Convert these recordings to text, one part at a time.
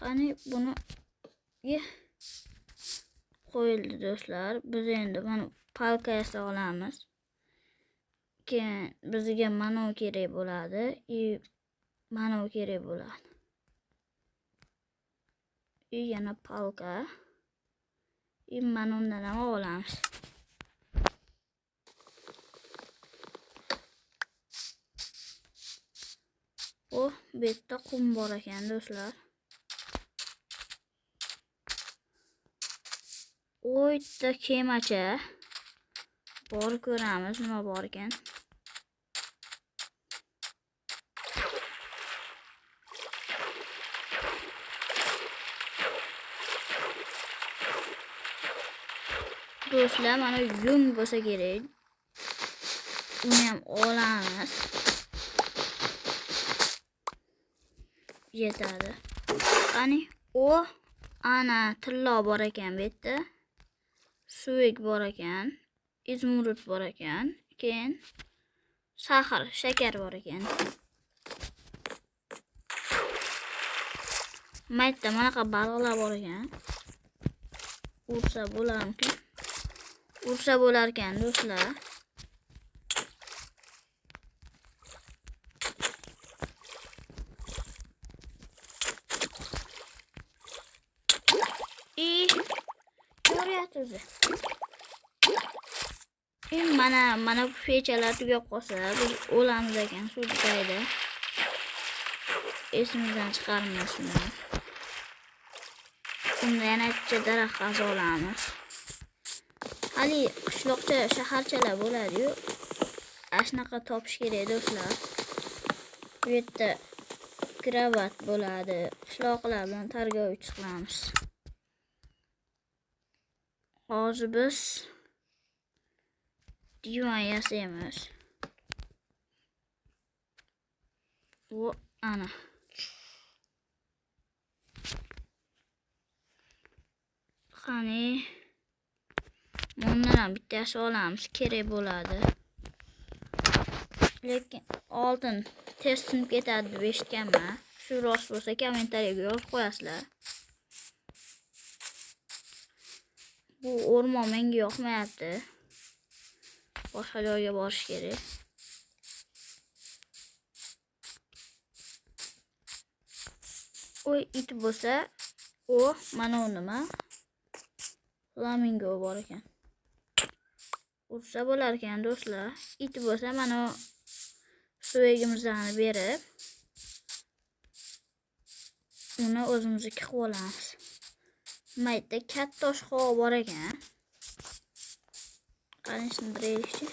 Qani buni qo'yildi do'stlar. Biz endi mana palka yasa olamiz. Keyin bizga mana kerak bo'ladi. Mana kerak bo'ladi. Yana palka. Mana undan ham olamiz. Bu yerda qum bor ekan do'stlar. O'yda kemacha bor, ko'ramiz nima bor ekan. Do'stlar, mana yung bo'lsa kerak. Uni ham olamiz. Yetadi. Qani ana tilla bor ekan bu yerda. Suvek bor ekan, izmurud bor ekan, keyin shakar bor ekan. Maytda manaqa baliqlar bor ekan. Ursa bo'larmi? Ursa bo'lar ekan do'stlar. Ko'ryapsiz. Mana bu fechalar tugab qolsa, biz o'lamiz ekan shu joyda. Esimizdan chiqarmaymiz. Unda yana daraxt qazib olamiz. Hali qishloqcha, shaharchalar bo'ladi-yu. Ashnaqa topish kerak do'stlar. Bu yerda krabat bo'ladi. Qishloqlar bilan targov chiqamiz. Hozir biz divan yasaymiz. Bu ana. Qani bundan ham bittasi olamiz, kerak bo'ladi. Lekin oldin tez sinib ketadi deb eshitganman. Shu rost bo'lsa kommentariyaga yozib qo'yasizlar. Bu o'rmon menga yoqmayapti. Boshqa joyga borish kerak. It bo'lsa, mana u nima? Flamingo bor ekan. Ursa bo'lar ekan do'stlar. It bo'lsa, mana suvegimizni berib, uni o'zimizniki qilib olamiz. Mayda katta oshqovoq bor ekan. Qani sindiraylikchi.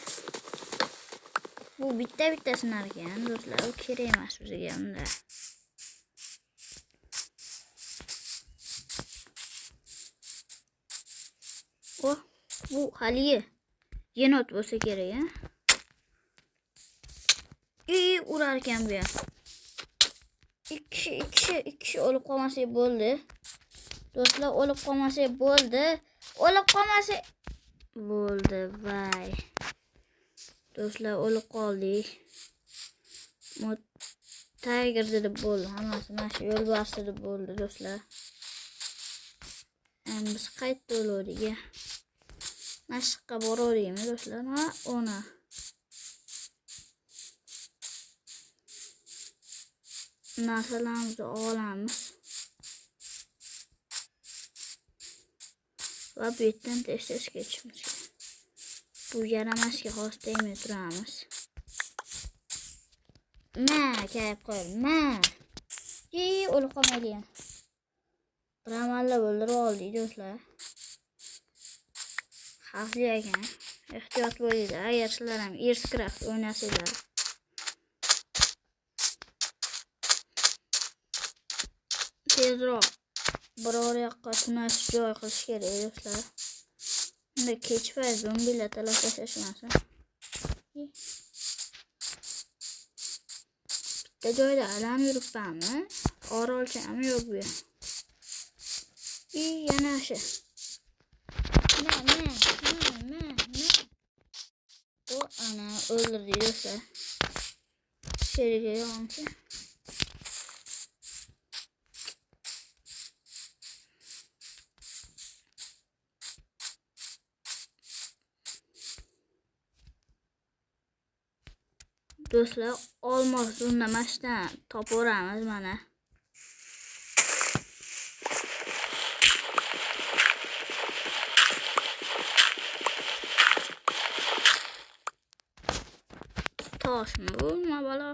Bu bitta sinar ekan do'stlar. U kerak emas bizga unda. Bu hali yenot bo'lsa kerak, ha? Urar ekan bu ham. Ikki kishi o'lib qolmasa bo'ldi. Do'stlar, o'lib qolmasa bo'ldi. O'lib qolmasa bo'ldi, vay. Do'stlar, o'lib qoldik. Tiger deb bo'ldi. Hammasi mana shu yo'lbars deb bo'ldi do'stlar. Biz qaytib o'ldik. Mashqqa boraveramiz do'stlar. Ona. Narsalarimizni olamiz. Va bu yerdan tez ketishimiz kerak. Bu yaramasga xos tegmay turamiz. Kayib qo'ying. O'lib qolmaydi ham. Bir amallab o'ldirib oldik do'stlar. Xavfli ekan. Ehtiyot bo'linglar. Agar sizlar ham Earthcraft o'ynasanglar. Tezroq biror yoqqa tunash joy qilish kerak do'stlar. Unda kech payt zombilar talab tashlashmasin. Bitta joyda aylanib yuribmanmi? Orolchami yo'q bu ham. Yana shu. Ana o'ldirdi do'stlar. Sheriga yo'qmi? Do'stlar, olmos zo'rlamasdan topaveramiz mana. Toshmi bu? Nima balo?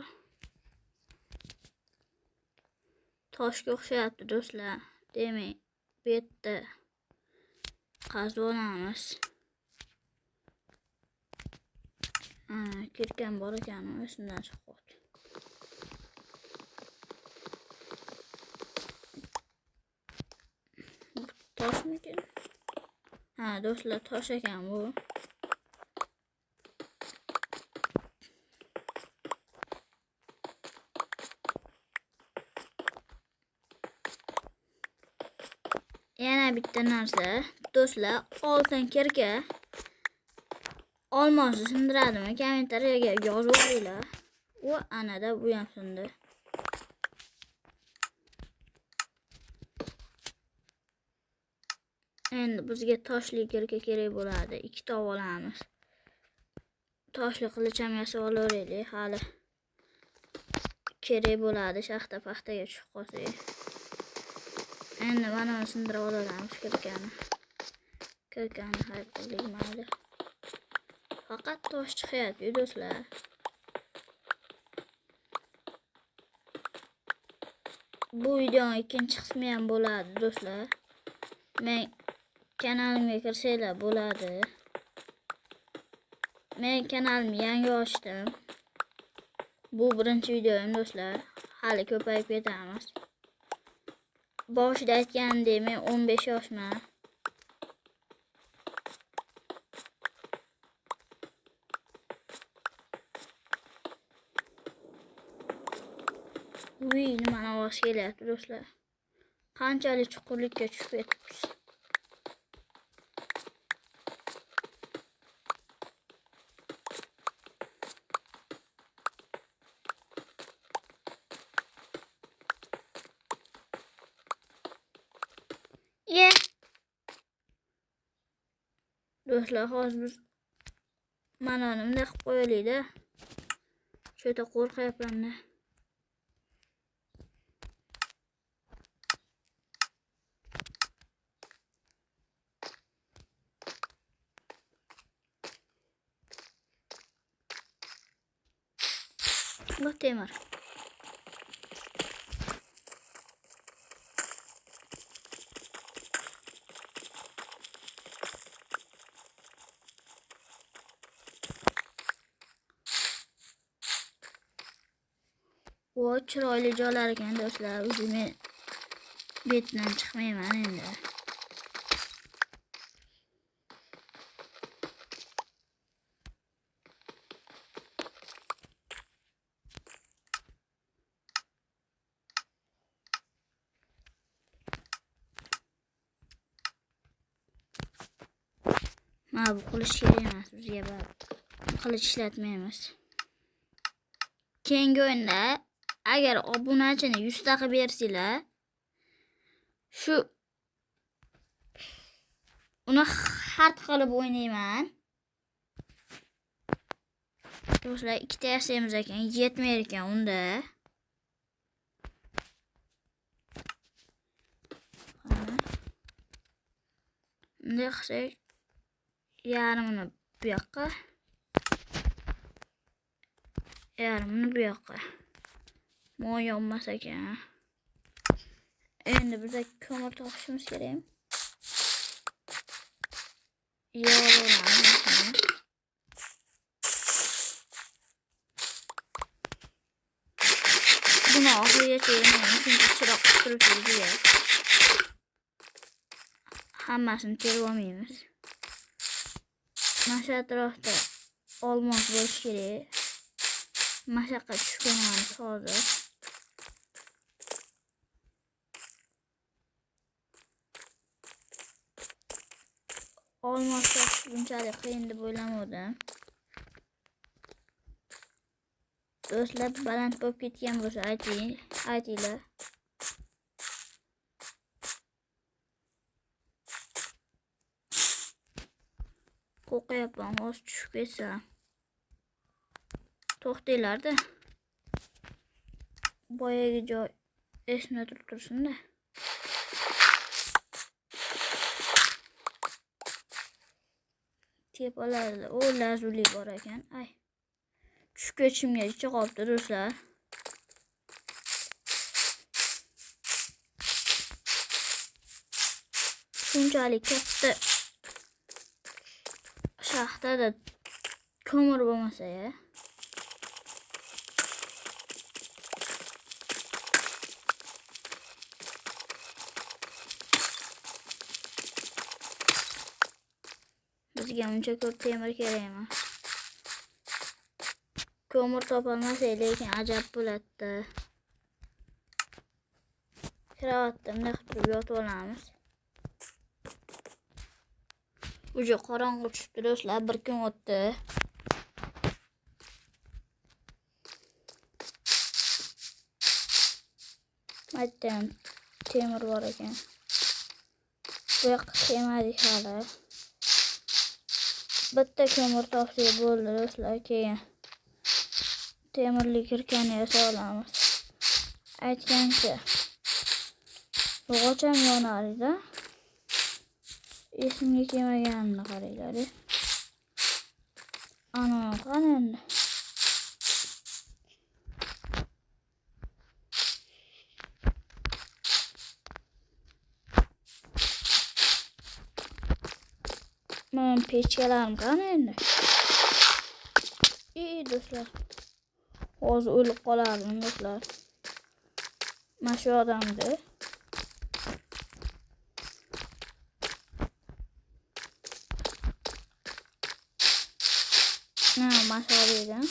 Toshga o'xshayapti do'stlar. Demak, bu yerda qazib olamiz. Kirgan bor ekan, esimdan chiqib qoldi. Toshmikin? Ha, do'stlar, tosh ekan bu. Yana bitta narsa, do'stlar, oltin kirga olmosni sindiradimi? Kommentariyaga yozib qo'yinglar. Va anada bu ham sindi. Endi bizga toshli kirga kerak bo'ladi. 2 ta olamiz. Toshli qilich ham yasab olaveraylik, hali kerak bo'ladi shaxta paxtaga tushib qolsak. Endi mana buni sindirib olamiz kirkani. Kirkani hayqirlik mayli. Faqat tosh chiqyapti do'stlar. Bu videoning ikkinchi qismi ham bo'ladi do'stlar. Men kanalimga kirsanglar bo'ladi. Men kanalimni yangi ochdim. Bu birinchi videoim do'stlar. Hali ko'payib ketamiz. Boshida aytganimdek, men 15 yoshman. Uy, nimani ovoz kelyapti do'stlar. Qanchalik chuqurlikka tushib ketibmiz. Do'stlar, hozir biz mana bunday qilib qo'yaylik-da. Shu yerda qo'rqyapman-da. Bu temir. O chiroyli joylar ekan do'stlar. O'zi men betdan chiqmayman endi. Mana bu qilish kerak emas bizga, qilich ishlatmaymiz. Keyingi o'yinda agar obunachini 100 ta qilib bersanglar, shu uni xat qilib o'ynayman. Do'stlar, 2 ta yasaymiz ekan, yetmayar ekan unda. Bunday qilsak, yarmini bu yoqqa, yarmini bu yoqqa. Moy olmas ekan. Endi biz ko'mir topishimiz kerak. Yo'q, buni oxirigacha yemayman, chunki chiroq turibdi. Hammasini terib olmaymiz. Mana shu atrofda olmos bo'lishi kerak. Mashaqqat tushganamiz hozir. Olmos topish bunchalik qiyin deb o'ylamadim. Do'stlar, baland bo'lib ketgan bo'lsa aytinglar. Qo'rqyapman, hozir tushib ketsam. to'xtanglar-da. Boyagi joy esimda tursin-da. Tepalarda o lazuli bor ekan. Ay. Tushib ketishimga ichi qolibdi do'stlar. Shunchalik katta shaxtada ko'mir bo'lmasa-ya. Bizga uncha ko'p temir kerak emas. Ko'mir topolmasak, lekin ajab bo'ladi. Kravatda qilib yotib olamiz. Uja qorong'i tushibdi do'stlar, bir kun o'tdi. Maydan temir bor ekan. Bu yoqqa kelmadik hali. Bitta ko'mir topsak bo'ldi do'stlar, keyin temirli kirkani yasolamiz. Aytgancha bo'g'ocham yonar edi. Esimga kelmaganini qaranglar. Ana qani endi. Men pechkalarim qani endi. Do'stlar. Hozir o'lib qolardim do'stlar. Mana shu odamda mashallah.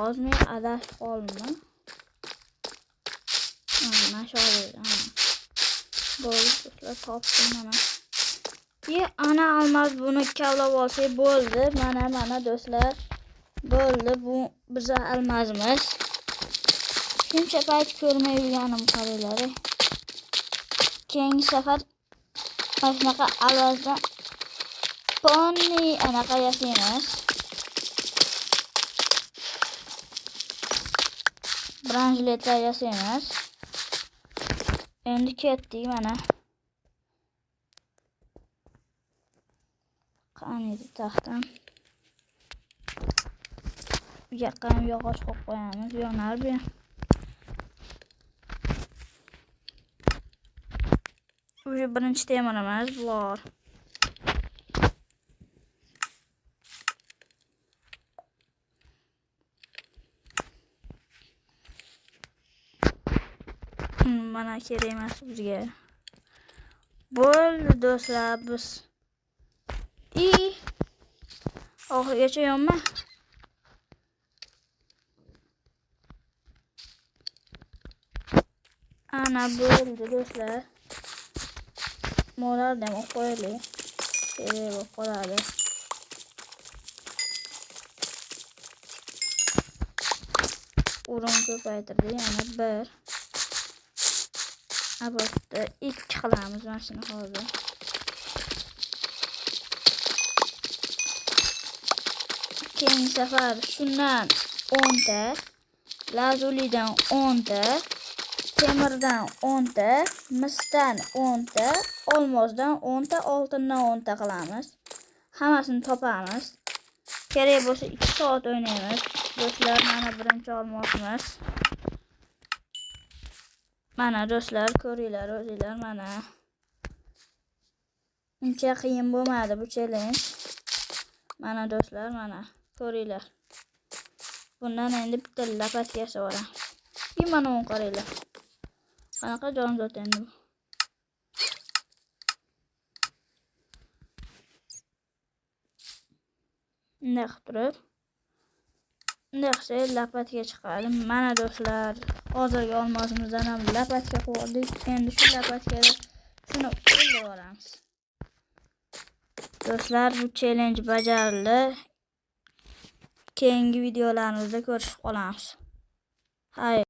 Ozmi adashib qoldim. Mashallah. Bo'ldi, topdim mana. Ana almaz buni kavlab olsak bo'ldi. Mana do'stlar. Bo'ldi, bu biza almazimiz. Shuncha payt ko'rmay yurganim qaranglar. Keyingi safar shunaqa alvazdan ponni anaqa yasaymiz. Branjletlar yasaymiz. Endi ketdik mana. Qaniydi taxtam. Bu yoqqa ham yog'och qo'yib qo'yamiz, yonar bu. Уже birinchi temirimiz bor. Mana kerak emas bizga. Bo'ldi do'stlar, biz oxirigacha yonma. Ana bo'ldi do'stlar. Mo'lardan qo'yaylik. Kerak bo'lib qoladi. O'rin ko'paytirdi, yana bir. Albatta 2 qilamiz mana shuni hozir. Keyingi safar shundan 10 ta, lazulidan 10 ta, temirdan 10 ta, misdan 10 ta, olmosdan 10 ta, oltindan 10 ta qilamiz. Hammasini topamiz. Kerak bo'lsa 2 soat o'ynaymiz. Do'stlar, mana birinchi olmosimiz. Mana do'stlar, ko'ringlar o'zinglar mana. Uncha qiyin bo'lmadi bu challenge. Mana do'stlar, mana ko'ringlar. Bundan endi bitta lapatka yasaveramiz. Mana uni qaranglar. Qanaqa jonzot endi bu. Bunday qilib turib, bunday qilsak lapatka chiqadi. Mana do'stlar, hozirgi olmosimizdan ham lapatka qo'ydik. Endi shu lapatkada shuni o'ldiramiz. Do'stlar, bu challenge bajarildi. Keyingi videolarimizda ko'rishib qolamiz. Hay